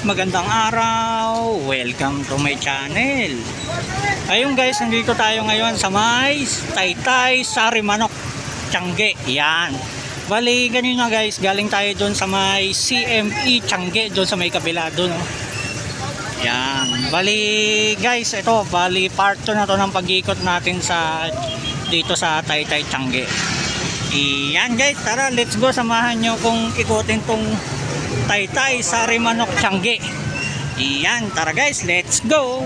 magandang araw. Welcome to my channel. Ayun guys, nandito tayo ngayon sa may Taytay Sari Manok, Tiangge. Yan. Bali, ganun na guys, galing tayo doon sa may CME Tiangge, doon sa may kabila doon. Oh. Yan. Bali guys, ito, part 2 na to ng pag-ikot natin sa dito sa Taytay Tiangge. Yan guys, tara, let's go, samahan nyo kung ikutin tong Taytay Sari Manok Tiangge. Yan, tara guys, let's go.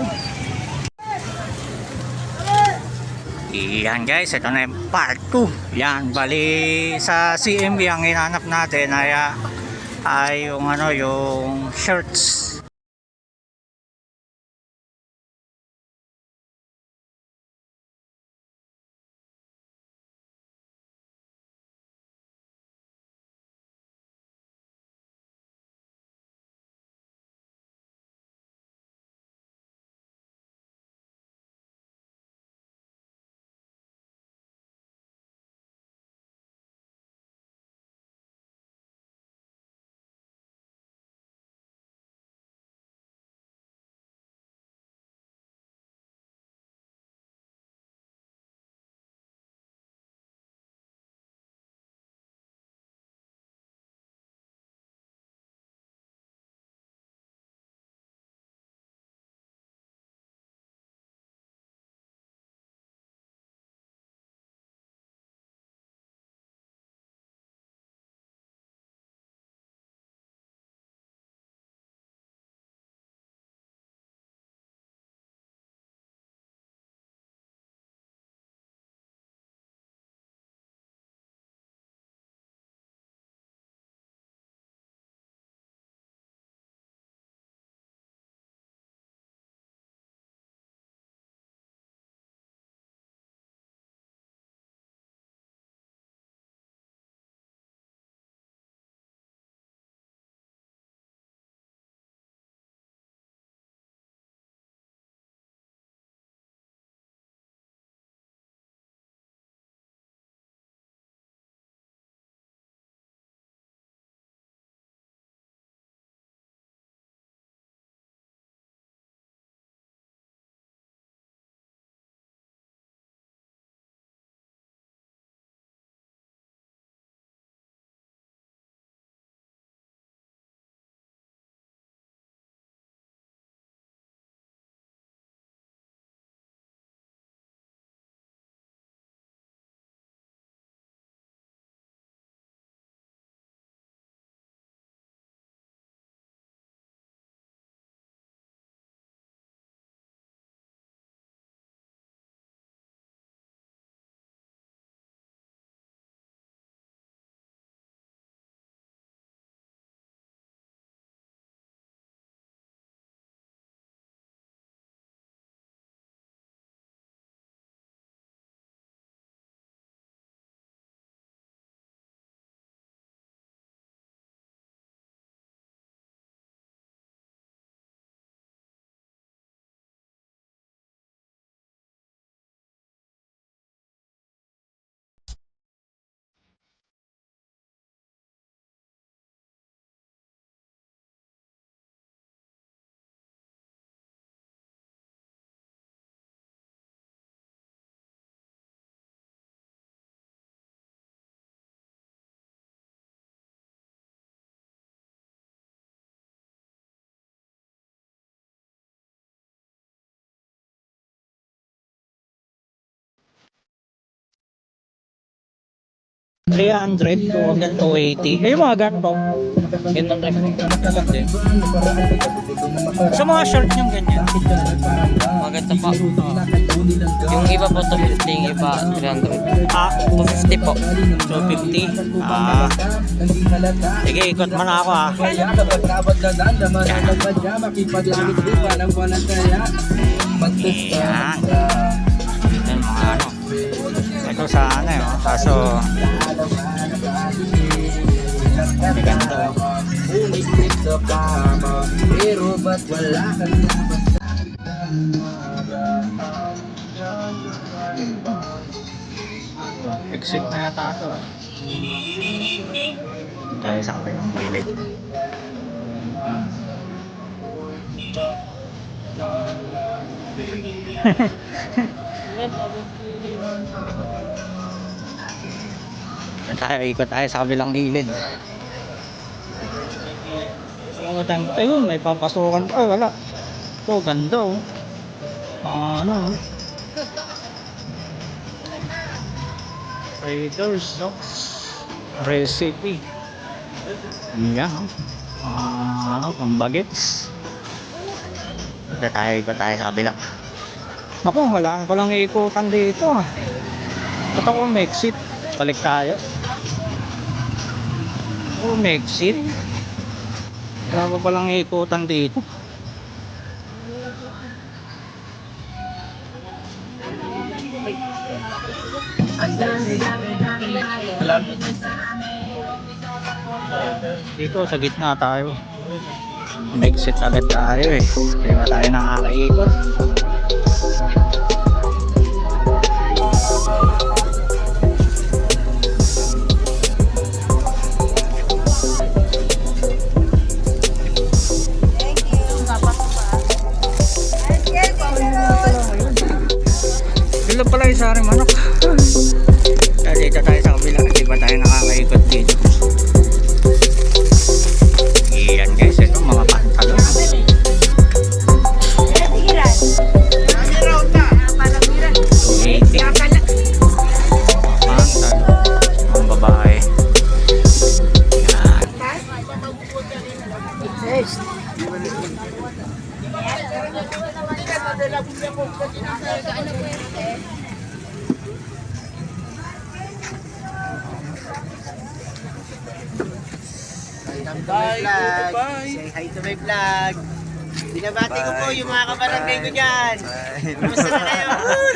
Yan guys, ito na yung part 2. Yan, bali sa CMB ang hinanap natin ay yung yung shirts. $300 to hanggang $280. Yung mga ganito. Ganito din. Sa mga short yung ganyan. Maganda pa. Yung iba po 250, yung iba 300. 250 po. 250. Sige, ikot mo na ako Yan. Ito yung mga ito sa kaso ganda. Pero ba't wala ka exit na yata ito tayo sa kapag ng bilik. Ikot tayo sa kabilang gilid. Ayun, may papasukan pa. Ay, wala. Ito, ganda oh. Ano? Raiders, no? Recipe. Yan. Pambagets. Ikot tayo sa kabilang. Naku, wala ko lang iikutan dito ah. Ba't ako mag-exit? Balik tayo. Mag-exit. Wala ko palang iikutan dito. Dito sa gitna tayo. Mag-exit agad tayo eh. Kaya ba tayo nakakaikot? Sila pala yung sari manok. Dito tayo sa kabila. Hindi ba tayo nakakaikot dito? Iyan guys, ito mga pantalon. Ang babae. Yan. Bye! Say hi to my vlog! Binabati ko po yung mga kabarangay ko dyan! Kamusta na kayo?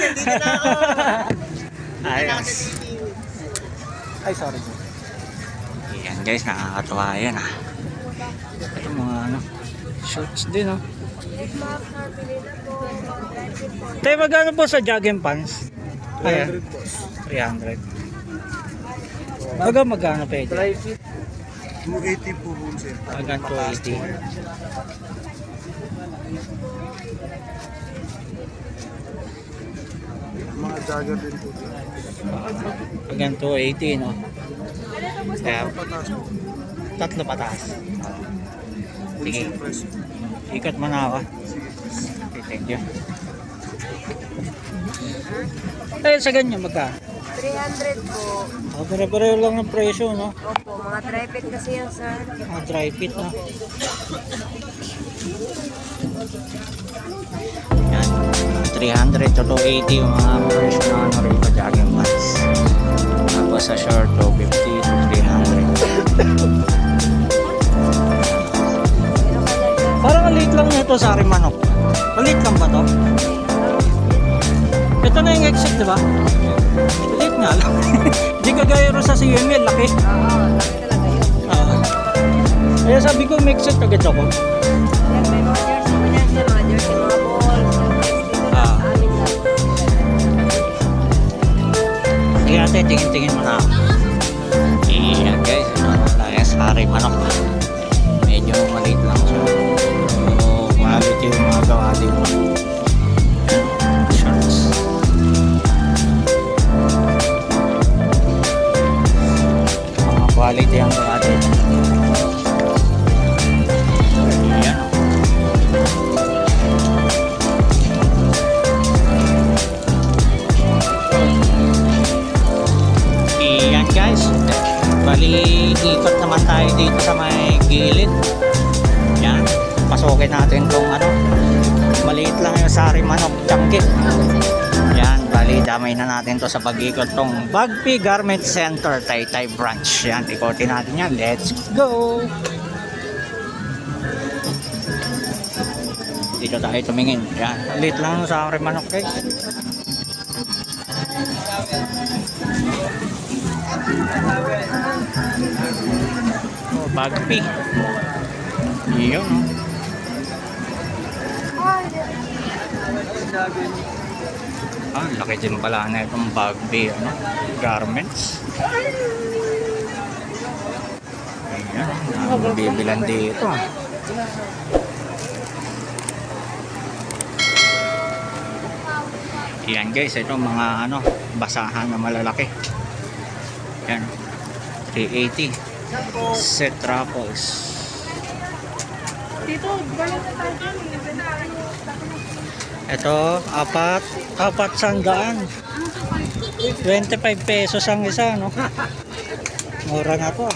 Nandito na ako! Nandito na ako sa TV! Ay, sorry. Yan guys, nakakatuwa yan ah. Ito mga ano, shorts din oh. Tayo magkano po sa jogging pants? 300 po. 300. Magkano pwede? 280 po po sir. Hanggang 280. Mga jogger din po. Hanggang 280 no? Kaya Pataas po. tatlo pataas. Sige, Wholesale price. ikot mo na ako. Okay, thank you. Eh, sa ganyan magkano? 300 po. Pare-pareho lang ng presyo no? Opo, mga dry fit kasi yan, sir. Mga dry fit no? Yan, 300 to 280 yung mga version na ano rin pa jogging pants. Tapos sa short to 50 to 300. Parang maliit lang nito sa Arimanok. Maliit lang ba to? Ito na yung exit, di ba? Maliit nga lang. Hindi kagaya rin sa CML, laki. Oo, laki talaga yun. Kaya sabi ko, may exit agad ako. Yan, may mga jersey mo dyan, sir. Mga jersey, mga balls. Ah. Sa amin lang. Sige ate, tingin-tingin mo na ako. Iyan guys, ito na tayo sa Arimanok. Medyo maliit lang siya. So, quality yung mga gawa dito. Shorts. Mga quality ang gawa dito. Iyan. Iyan guys. Bali, ikot naman tayo dito sa may gilid. Yan. Pasukin natin kung ano. Maliit lang yung sari manok tiyangge. Yan. Bali, damay na natin to sa pag-ikot tong Bagpi Garment Center Taytay Branch. Yan. Ikotin natin yan. Let's go! Dito tayo tumingin. Yan. Maliit lang yung sari manok guys. Oh, Bagpi. Iyon, no? Ah, laki din pala na itong Bagpi, ano? Garments. Ayan, bibilan dito. Yan guys, ito mga ano, basahan na malalaki. Yan. 380. Set Raffles. Dito, gano'n na tayo dyan. Ito, apat sandaan. 25 pesos ang isa, no? Mura na to.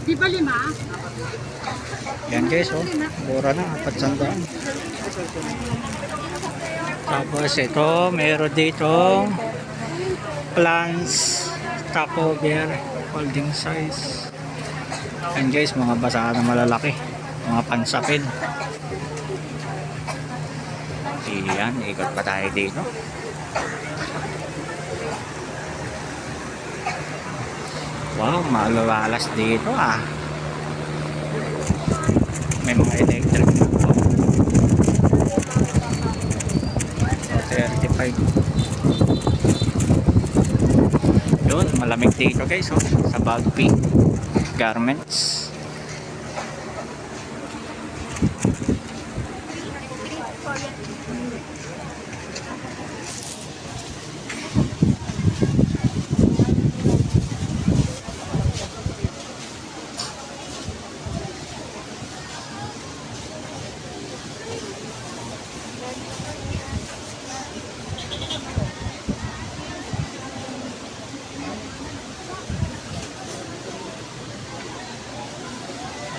Di ba 5? Yan guys, oh. Mura na, apat sandaan. Tapos ito, meron dito plants, stopover, holding size. Yan guys, mga basahan na malalaki. Mga pansapin. Yan, ikot pa tayo dito. Wow, malalalas dito ah. May mga electric na po. 35. Yun, malamig dito guys, oh, sa Bagpi Garments.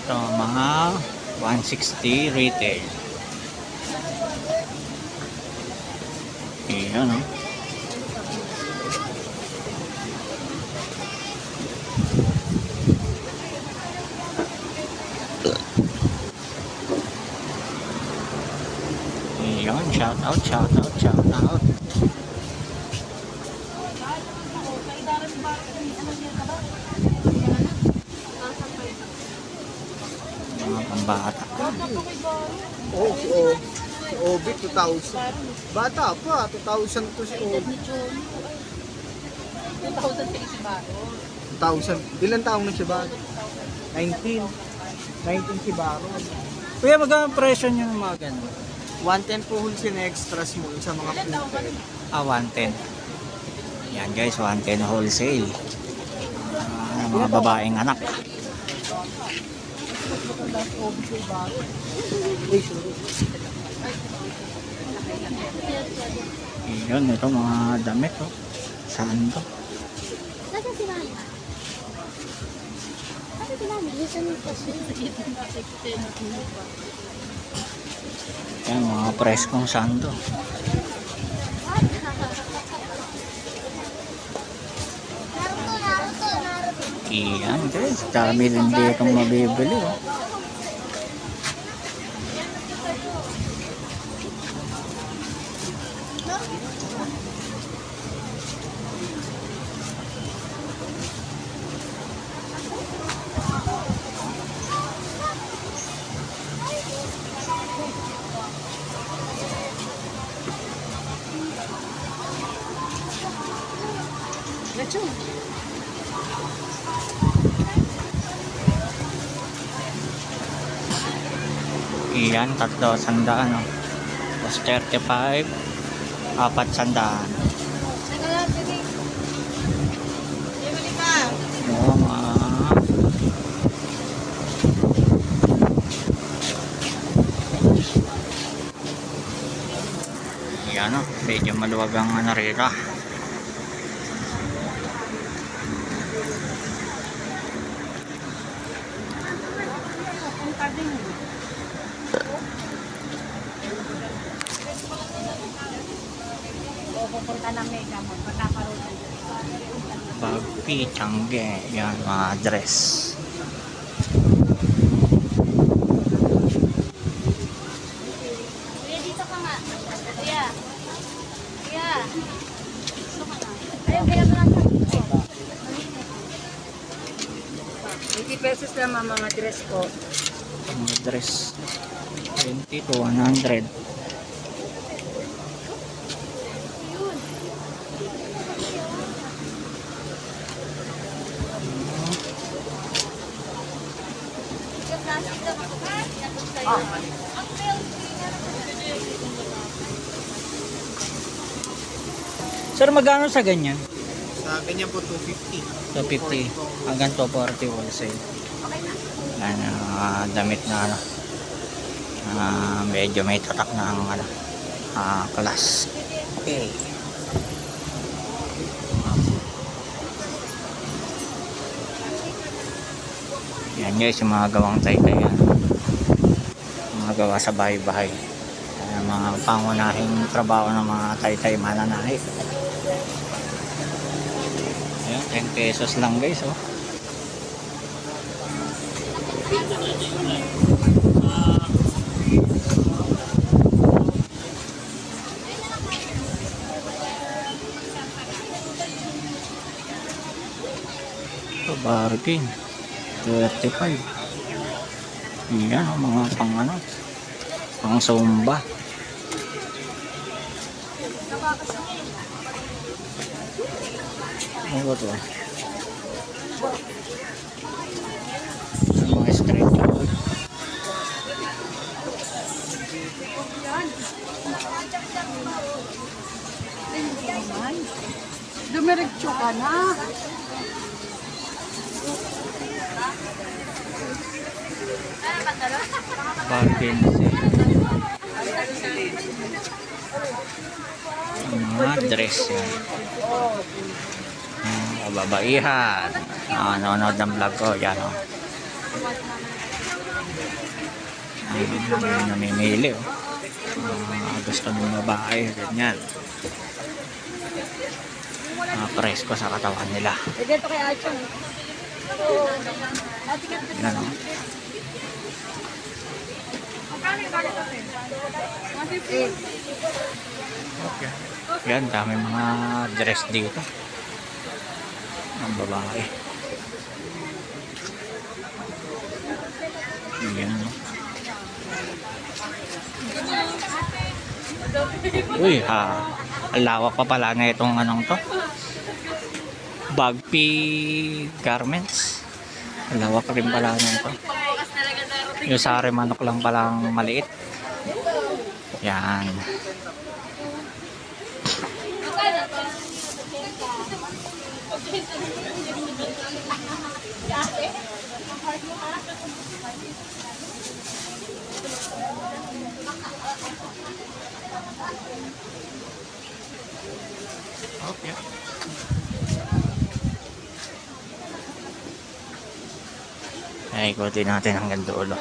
Ito, mga 160 retail. Ayan, oh. Ayan, shout out, shout out, shout out. Mga pambata. Oo, si Obi, 2,000. Bata pa, 2,000 to si Obi. 2,000. Ilan taong na si Baro? 19. 19 si Baro. Kuya, magkano presyo nyo ng mga ganun? 110 po wholesale na extras mo sa mga printer. 110. Yan guys, 110 wholesale. Mga babaeng anak. Yun, ito mga damit, oh. Saan to? Nasa si Mami? Nasa si Mami? Listen mo kasi. Yan, mga preskong sando. Yan guys, dami rin dito mabibili, oh. Iyan, 300, no? Tapos 35, 400. Oo, iyan, no? Medyo maluwag ang narira. Pupunta ng Mega Mall, pagkaparoon. Bagpi, Tiangge, yan mga dress. Kuya, dito ka nga. Kuya. Kuya. Ayun, kaya mo lang. 80 pesos naman mga dress ko. Mga dress 20 to 100. Sir, magkano sa ganyan? Sa ganyan po 250. 250 hanggang 240 wholesale. Yan, damit na ano. Medyo may tatak na ang ano, class. Okay. Yan guys, yung mga gawang taytay yan. Mga gawa sa bahay-bahay. Mga pangunahing trabaho ng mga taytay mananahi. Ayan, 10 pesos lang guys, oh. Bargain 35. Yan ang mga pang ano, pang sumba. Ano ba ito? Mga street food. Dumiretso ka na. Bargain mga dress yan. Kababaihan. Nanonood ng vlog ko. Yan o. Namimili o. Gusto ng babae. Ganyan. Presko sa katawan nila. Dito kay Achong. Yan o. Okay. Yan, dami mga dress dito. Ang babae. Yan o. Uy, ang lawak pa pala na itong anong to. Bagpi garments. Ang lawak rin pala na ito. Yung sari manok lang palang maliit. Yan. Okay. Ay, ikutin natin hanggang dulo.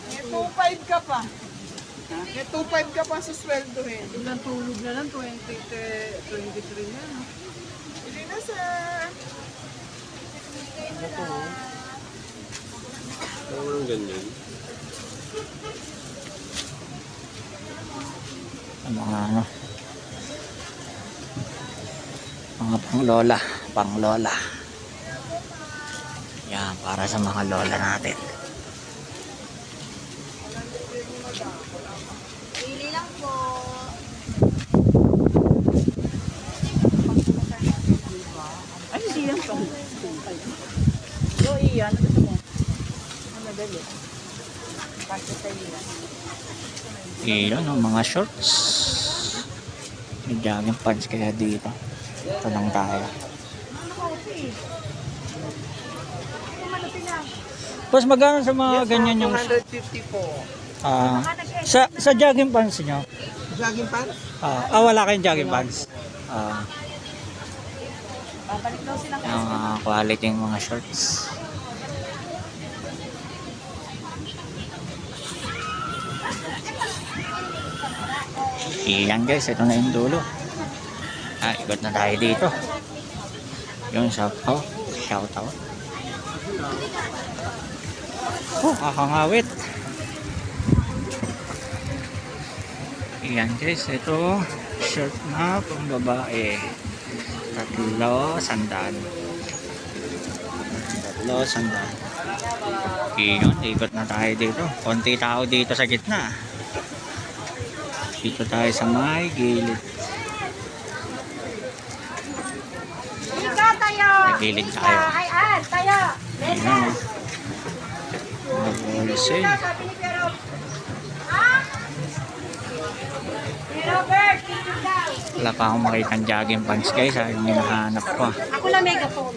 May 2.5 ka pa. May 2.5 ka pa sa sweldohin. Ilang tulog na lang, 23 na. Hindi na, sir. Parang ganyan. Ang mga ano, mga pang lola. Yan, para sa mga lola natin. Pili lang po. Ay, hindi yan pa. So, iyan. Ano mo? Ano dali? Kasi sa iyan. Ilan ang mga shorts. May jogging pants kaya dito. Ito lang tayo. Tapos magkano sa mga ganyan yung 250 po. sa jogging pants nyo? Jogging pants? Wala kayong jogging pants. Babalik daw sila. Yung quality yung mga shorts. Iyan guys, ito na yung dulo. Ikot na tayo dito. Yung shout out. Oh, kakangawit. Ayan guys, ito shirt na pang babae. 300. 300. Iyon, ikot na tayo dito. Konti tao dito sa gitna. Dito tayo sa may gilid. Ika tayo. Sa gilid tayo. Ay, tayo. Ayan. Wholesale. Sabi ni Pero. Ha? Pero Bert, dito daw. Wala pa akong makitang jogging pants guys. Yung hinahanap ko. Ako lang megaphone.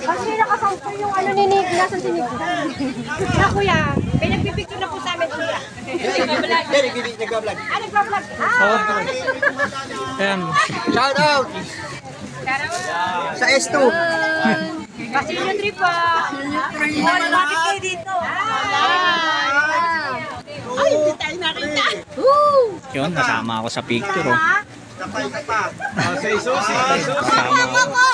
Kasi nakasampo yung ano ni Nick, nasan si Nick? Na kuya, may nagpipicture na po sa amin kuya. Nag-vlog. Nagpa-vlog. Ayan. Shout out sa S2. Kasi yung trip pa. Bakit kayo dito? Ay, hindi tayo nakita. Yun, nasama ako sa picture. Oh. Sa isusi. Kasama ako.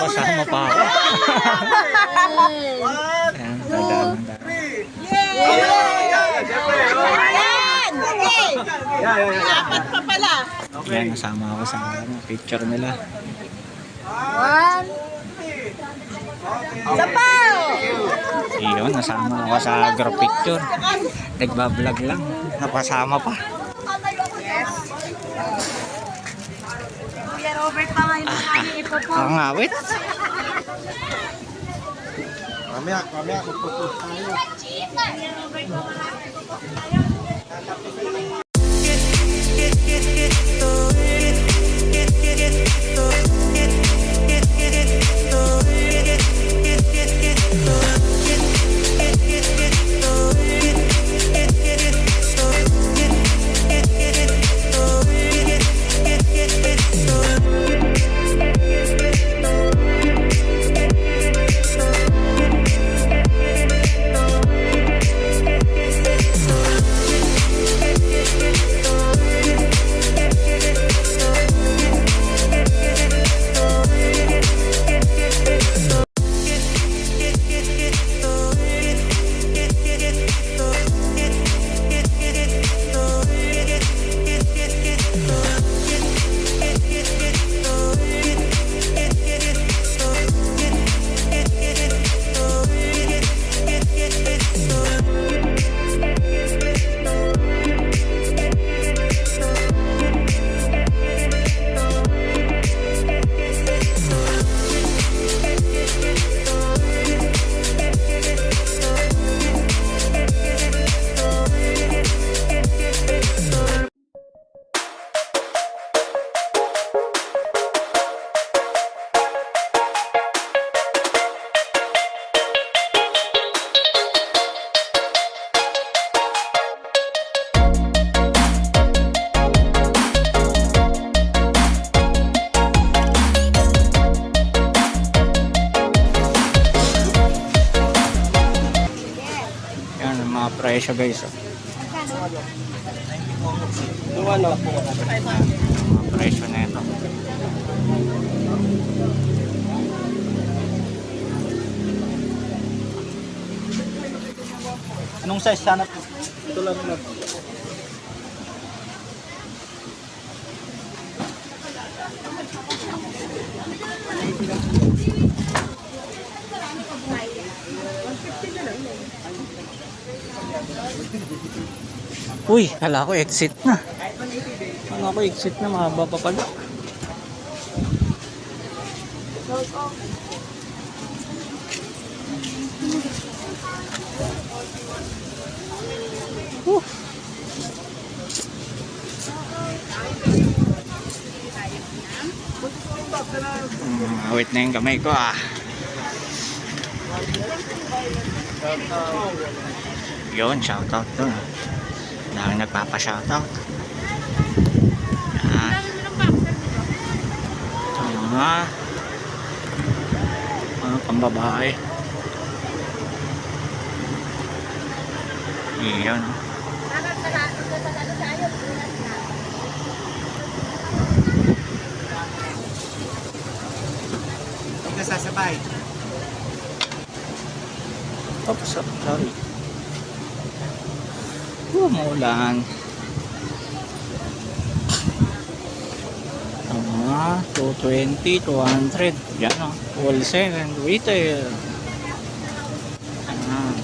Kasama pa ako. Ayan, dadaan. Apat pa pala. Ayan, nasama ako sa picture nila. Iyon, nasama ako sa group picture. Nagbablog lang. Napasama pa. Kuya Robert pa ngayon ang aming ipopo. Ang awit. Mamaya, magpo-post tayo. Yan, ang mga presyo guys. Oh. Mga presyo na ito. Anong size sana po? Ito lang lang. Uy, kala ko exit na. Kala ko exit na, mahaba pa pala. Awit na yung kamay ko ah. Yun, shoutout doon. Dami nagpapa-shoutout. Yan. Ito mga pambabae. Iyan. sasabay. Oops, sorry. Umulan. Mga 220, 200. Yan o. Wholesale and retail. Ayan.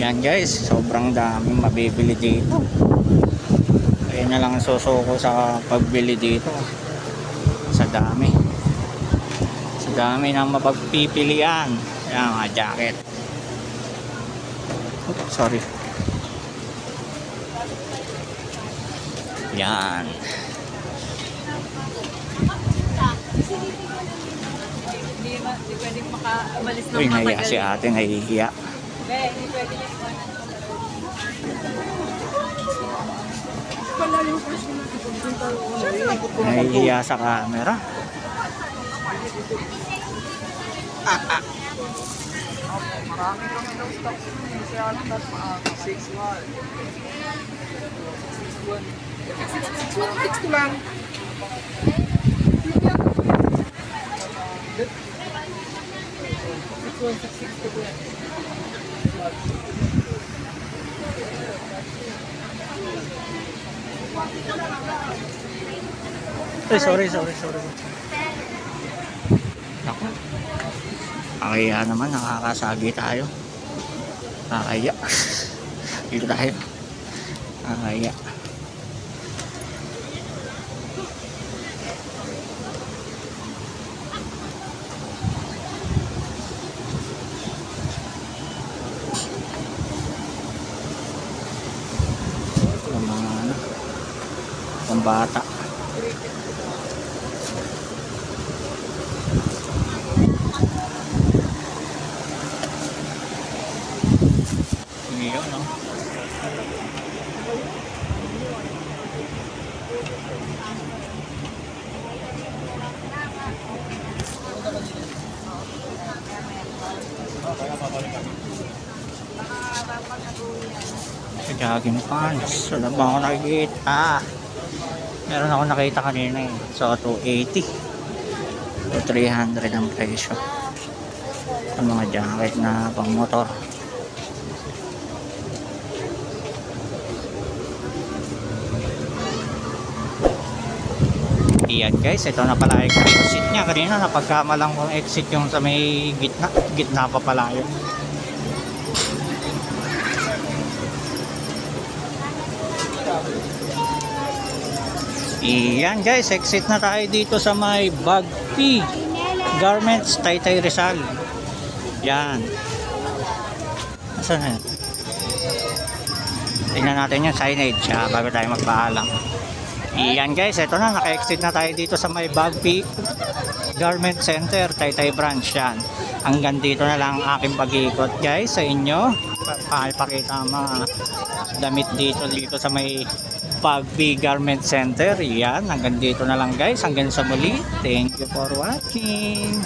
Yan guys, sobrang daming mabibili dito. Kaya na lang susuko sa pagbili dito. Sa dami. Sa dami ng mapagpipilian. Yan mga jacket. Oops, sorry. Yan. Hindi pwedeng makaalis ng Uy, nahiya matagal. si ate, nahihiya. Hindi pwede niya. Nahihiya sa camera. Ay, sorry. Ako. Kaya naman, nakakasagi tayo. Kakaya. Dito tayo. Kakaya. Ang mga ano, pambata. Yun, no? Sa jogging pants. Wala ba ako nakikita? Meron ako nakita kanina eh. So, 280 to 300 ang presyo. Ang mga jacket na pang motor. Iyan guys, ito na pala yung exit niya. Kanina napagkamalang kong exit yung sa may gitna. Gitna pa pala yun. Iyan guys, exit na tayo dito sa may Bagpi Garments, Taytay Rizal. Yan. Asan na yun? Tingnan natin yung signage bago tayo magpaalam. Iyan guys, ito na, naka-exit na tayo dito sa may Bagpi Garment Center, Taytay Branch. Yan. Hanggang dito na lang ang aking pag-ikot guys sa inyo. Pakipakita ang mga damit dito sa may Bagpi Garment Center. Yan, hanggang dito na lang guys. Hanggang sa muli. Thank you for watching.